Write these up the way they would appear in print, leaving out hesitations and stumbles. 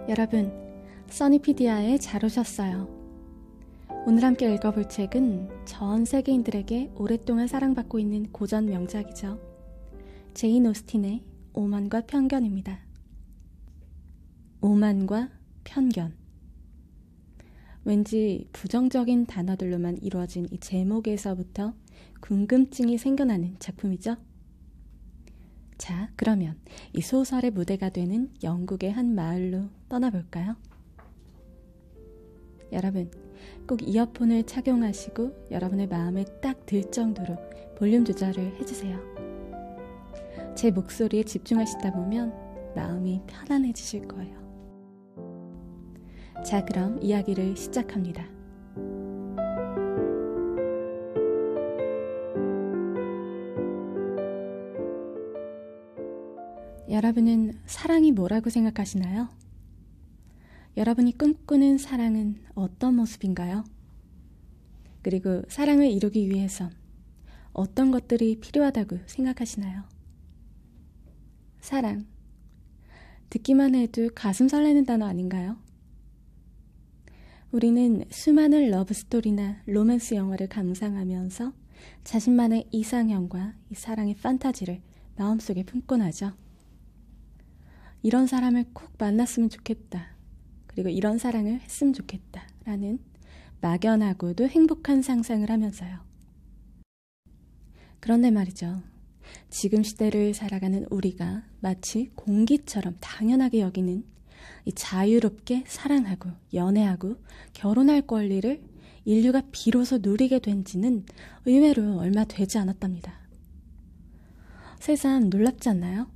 여러분, 써니피디아에 잘 오셨어요. 오늘 함께 읽어볼 책은 전 세계인들에게 오랫동안 사랑받고 있는 고전 명작이죠. 제인 오스틴의 오만과 편견입니다. 오만과 편견. 왠지 부정적인 단어들로만 이루어진 이 제목에서부터 궁금증이 생겨나는 작품이죠. 자, 그러면 이 소설의 무대가 되는 영국의 한 마을로 떠나볼까요? 여러분, 꼭 이어폰을 착용하시고 여러분의 마음에 딱 들 정도로 볼륨 조절을 해주세요. 제 목소리에 집중하시다 보면 마음이 편안해지실 거예요. 자, 그럼 이야기를 시작합니다. 여러분은 사랑이 뭐라고 생각하시나요? 여러분이 꿈꾸는 사랑은 어떤 모습인가요? 그리고 사랑을 이루기 위해선 어떤 것들이 필요하다고 생각하시나요? 사랑. 듣기만 해도 가슴 설레는 단어 아닌가요? 우리는 수많은 러브스토리나 로맨스 영화를 감상하면서 자신만의 이상형과 이 사랑의 판타지를 마음속에 품곤 하죠. 이런 사람을 꼭 만났으면 좋겠다. 그리고 이런 사랑을 했으면 좋겠다. 라는 막연하고도 행복한 상상을 하면서요. 그런데 말이죠. 지금 시대를 살아가는 우리가 마치 공기처럼 당연하게 여기는 이 자유롭게 사랑하고 연애하고 결혼할 권리를 인류가 비로소 누리게 된 지는 의외로 얼마 되지 않았답니다. 세상 놀랍지 않나요?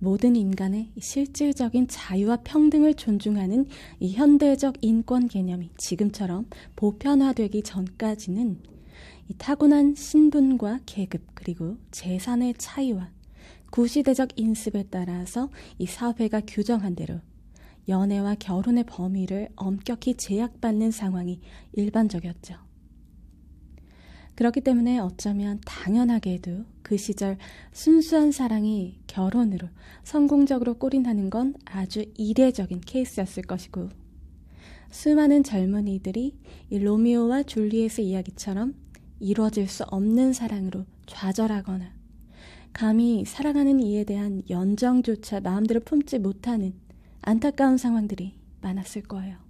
모든 인간의 실질적인 자유와 평등을 존중하는 이 현대적 인권 개념이 지금처럼 보편화되기 전까지는 이 타고난 신분과 계급 그리고 재산의 차이와 구시대적 인습에 따라서 이 사회가 규정한 대로 연애와 결혼의 범위를 엄격히 제약받는 상황이 일반적이었죠. 그렇기 때문에 어쩌면 당연하게도 그 시절 순수한 사랑이 결혼으로 성공적으로 꼬린다는 건 아주 이례적인 케이스였을 것이고 수많은 젊은이들이 이 로미오와 줄리엣의 이야기처럼 이루어질 수 없는 사랑으로 좌절하거나 감히 사랑하는 이에 대한 연정조차 마음대로 품지 못하는 안타까운 상황들이 많았을 거예요.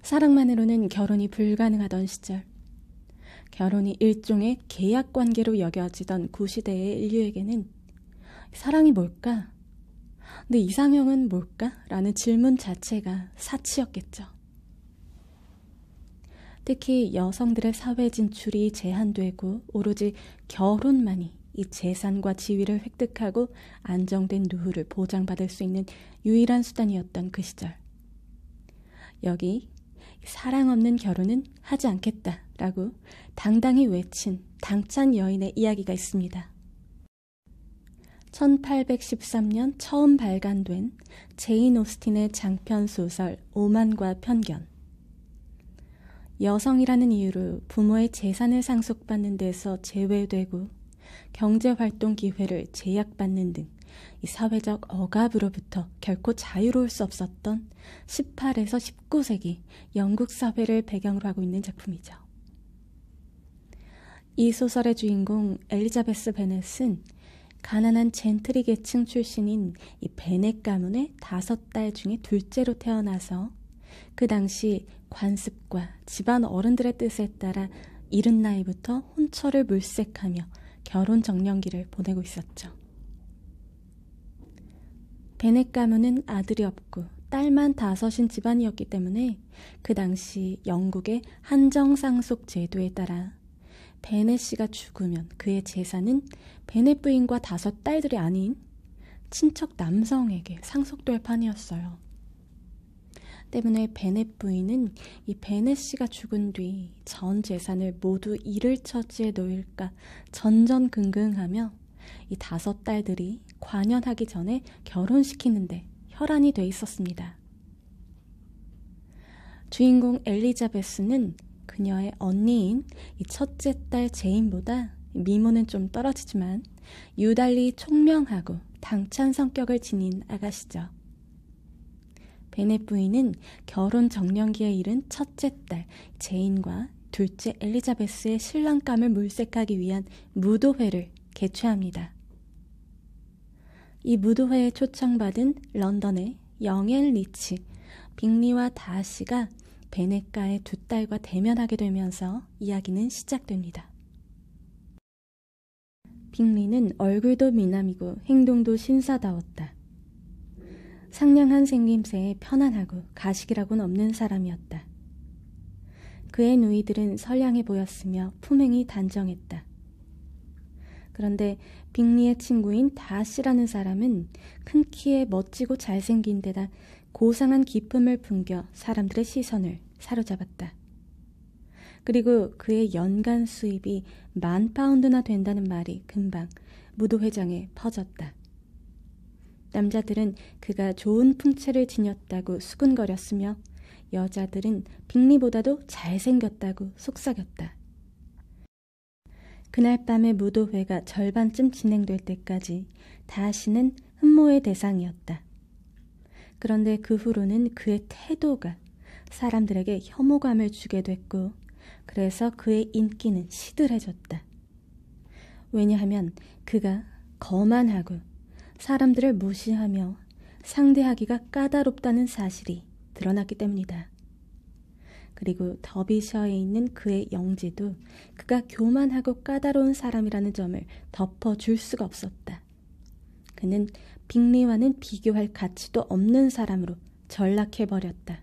사랑만으로는 결혼이 불가능하던 시절, 결혼이 일종의 계약관계로 여겨지던 구시대의 인류에게는 사랑이 뭘까? 내 이상형은 뭘까? 라는 질문 자체가 사치였겠죠. 특히 여성들의 사회 진출이 제한되고 오로지 결혼만이 이 재산과 지위를 획득하고 안정된 노후를 보장받을 수 있는 유일한 수단이었던 그 시절. 여기 사랑 없는 결혼은 하지 않겠다라고 당당히 외친 당찬 여인의 이야기가 있습니다. 1813년 처음 발간된 제인 오스틴의 장편 소설 오만과 편견. 여성이라는 이유로 부모의 재산을 상속받는 데서 제외되고 경제활동 기회를 제약받는 등 이 사회적 억압으로부터 결코 자유로울 수 없었던 18에서 19세기 영국 사회를 배경으로 하고 있는 작품이죠. 이 소설의 주인공 엘리자베스 베넷은 가난한 젠트리 계층 출신인 이 베넷 가문의 5딸 중에 둘째로 태어나서 그 당시 관습과 집안 어른들의 뜻에 따라 이른 나이부터 혼처를 물색하며 결혼 정년기를 보내고 있었죠. 베넷 가문은 아들이 없고 딸만 5인 집안이었기 때문에 그 당시 영국의 한정상속 제도에 따라 베넷 씨가 죽으면 그의 재산은 베넷 부인과 5딸들이 아닌 친척 남성에게 상속될 판이었어요. 때문에 베넷 부인은 이 베넷 씨가 죽은 뒤 전 재산을 모두 잃을 처지에 놓일까 전전긍긍하며 이 5딸들이 관연하기 전에 결혼시키는데 혈안이 돼 있었습니다. 주인공 엘리자베스는 그녀의 언니인 이 첫째 딸 제인보다 미모는 좀 떨어지지만 유달리 총명하고 당찬 성격을 지닌 아가씨죠. 베넷 부인은 결혼 정년기에 이른 첫째 딸 제인과 둘째 엘리자베스의 신랑감을 물색하기 위한 무도회를 개최합니다. 이 무도회에 초청받은 런던의 영엘 리치, 빅리와 다하시가 베넷가의 두 딸과 대면하게 되면서 이야기는 시작됩니다. 빅리는 얼굴도 미남이고 행동도 신사다웠다. 상냥한 생김새에 편안하고 가식이라고는 없는 사람이었다. 그의 누이들은 선량해 보였으며 품행이 단정했다. 그런데 빅리의 친구인 다하시라는 사람은 큰 키에 멋지고 잘생긴 데다 고상한 기품을 풍겨 사람들의 시선을 사로잡았다. 그리고 그의 연간 수입이 10,000파운드나 된다는 말이 금방 무도회장에 퍼졌다. 남자들은 그가 좋은 풍채를 지녔다고 수군거렸으며 여자들은 빅리보다도 잘생겼다고 속삭였다. 그날 밤의 무도회가 절반쯤 진행될 때까지 다하시는 흠모의 대상이었다. 그런데 그 후로는 그의 태도가 사람들에게 혐오감을 주게 됐고 그래서 그의 인기는 시들해졌다. 왜냐하면 그가 거만하고 사람들을 무시하며 상대하기가 까다롭다는 사실이 드러났기 때문이다. 그리고 더비셔에 있는 그의 영지도 그가 교만하고 까다로운 사람이라는 점을 덮어줄 수가 없었다. 그는 빅리와는 비교할 가치도 없는 사람으로 전락해버렸다.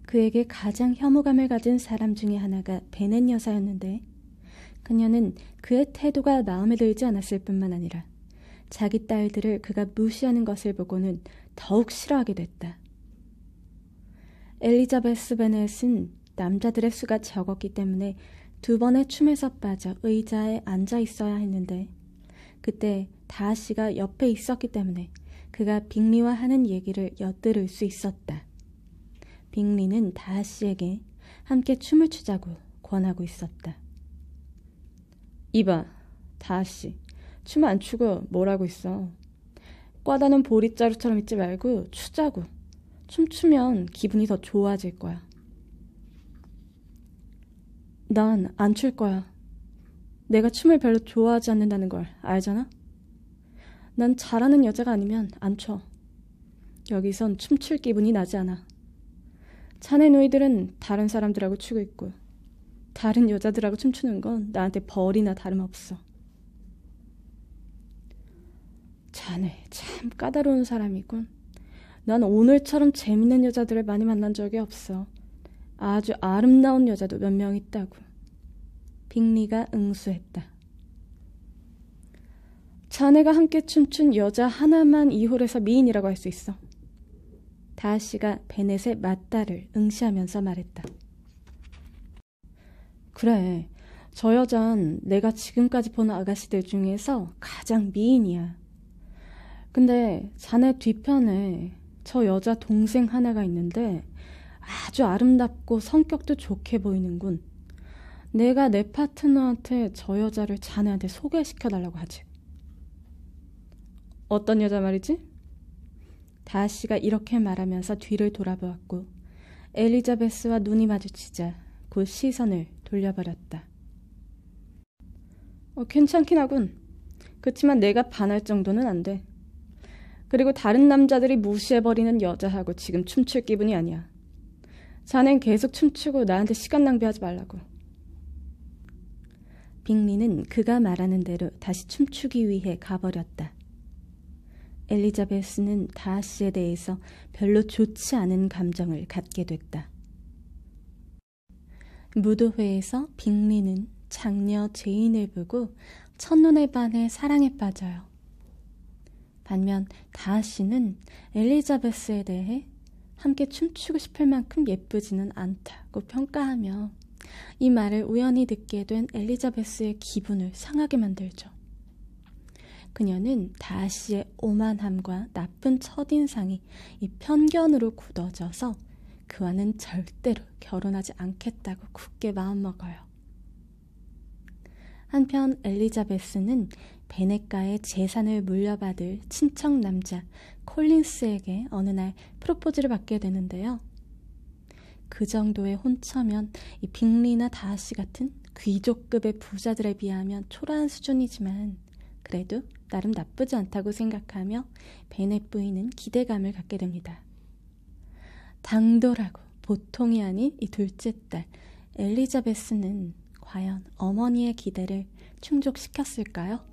그에게 가장 혐오감을 가진 사람 중에 하나가 베넷 여사였는데 그녀는 그의 태도가 마음에 들지 않았을 뿐만 아니라 자기 딸들을 그가 무시하는 것을 보고는 더욱 싫어하게 됐다. 엘리자베스 베넷은 남자들의 수가 적었기 때문에 2번의 춤에서 빠져 의자에 앉아 있어야 했는데 그때 다하시가 옆에 있었기 때문에 그가 빅리와 하는 얘기를 엿들을 수 있었다. 빅리는 다하시에게 함께 춤을 추자고 권하고 있었다. 이봐, 다하시, 춤 안 추고 뭐라고 있어. 꽈다는 보릿자루처럼 있지 말고 추자고. 춤추면 기분이 더 좋아질 거야. 난 안 출 거야. 내가 춤을 별로 좋아하지 않는다는 걸 알잖아? 난 잘하는 여자가 아니면 안 춰. 여기선 춤출 기분이 나지 않아. 자네 너희들은 다른 사람들하고 추고 있고 다른 여자들하고 춤추는 건 나한테 벌이나 다름없어. 자네 참 까다로운 사람이군. 난 오늘처럼 재밌는 여자들을 많이 만난 적이 없어. 아주 아름다운 여자도 몇 명 있다고. 빅리가 응수했다. 자네가 함께 춤춘 여자 하나만 이 홀에서 미인이라고 할 수 있어. 다하시가 베넷의 맞다를 응시하면서 말했다. 그래, 저 여잔 내가 지금까지 본 아가씨들 중에서 가장 미인이야. 근데 자네 뒤편에 저 여자 동생 하나가 있는데 아주 아름답고 성격도 좋게 보이는군. 내가 내 파트너한테 저 여자를 자네한테 소개시켜달라고 하지. 어떤 여자 말이지? 다하시가 이렇게 말하면서 뒤를 돌아보았고 엘리자베스와 눈이 마주치자 곧 시선을 돌려버렸다. 괜찮긴 하군. 그치만 내가 반할 정도는 안 돼. 그리고 다른 남자들이 무시해버리는 여자하고 지금 춤출 기분이 아니야. 자넨 계속 춤추고 나한테 시간 낭비하지 말라고. 빅리는 그가 말하는 대로 다시 춤추기 위해 가버렸다. 엘리자베스는 다하시에 대해서 별로 좋지 않은 감정을 갖게 됐다. 무도회에서 빅리는 장녀 제인을 보고 첫눈에 반해 사랑에 빠져요. 반면 다하시는 엘리자베스에 대해 함께 춤추고 싶을 만큼 예쁘지는 않다고 평가하며 이 말을 우연히 듣게 된 엘리자베스의 기분을 상하게 만들죠. 그녀는 다하시의 오만함과 나쁜 첫인상이 이 편견으로 굳어져서 그와는 절대로 결혼하지 않겠다고 굳게 마음먹어요. 한편 엘리자베스는 베넷가의 재산을 물려받을 친척 남자 콜린스에게 어느 날 프로포즈를 받게 되는데요. 그 정도의 혼처면 이 빅리나 다하시 같은 귀족급의 부자들에 비하면 초라한 수준이지만 그래도 나름 나쁘지 않다고 생각하며 베넷 부인은 기대감을 갖게 됩니다. 당돌하고 보통이 아닌 이 둘째 딸 엘리자베스는 과연 어머니의 기대를 충족시켰을까요?